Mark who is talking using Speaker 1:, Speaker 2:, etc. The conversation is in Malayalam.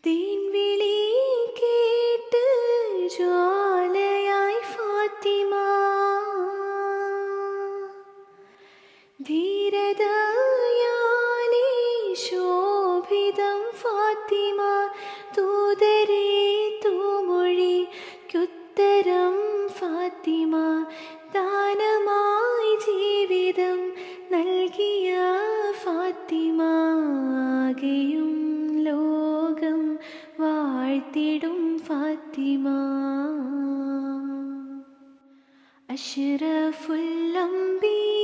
Speaker 1: തേൻവിളി കേട്ട് ജ്വാലയായി ഫാത്തിമ, ധീരതയാലേ ശോഭിതം ഫാത്തിമ, തൂതരേ തൂമൊഴിക്കുത്തരം ഫാത്തിമ, ദാനമായി ജീവിതം നൽകിയ ഫാത്തിമ, ആകെയും ലോകം വാഴ്ത്തിടും ഫാത്തിമ. അഷ്റഫുൽ അംബിയ